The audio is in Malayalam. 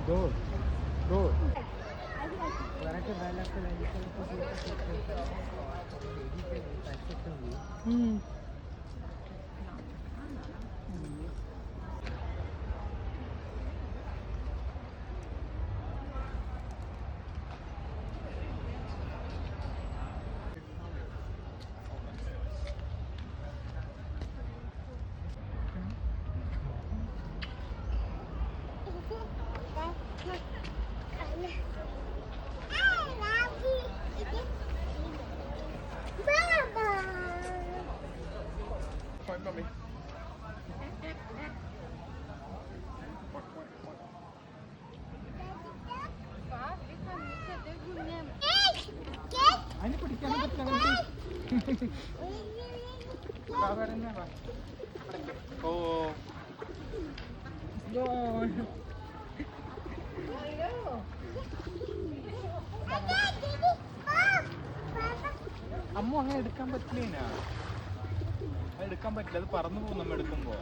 Go. Go. Hmm. Point mommy. അതിന് പിടിക്കാനും പറ്റില്ല Oh. അമ്മ അങ്ങനെ എടുക്കാൻ പറ്റില്ല. അത് എടുക്കാൻ പറ്റില്ല, അത് പറന്നു പോകും നമ്മ എടുക്കുമ്പോ.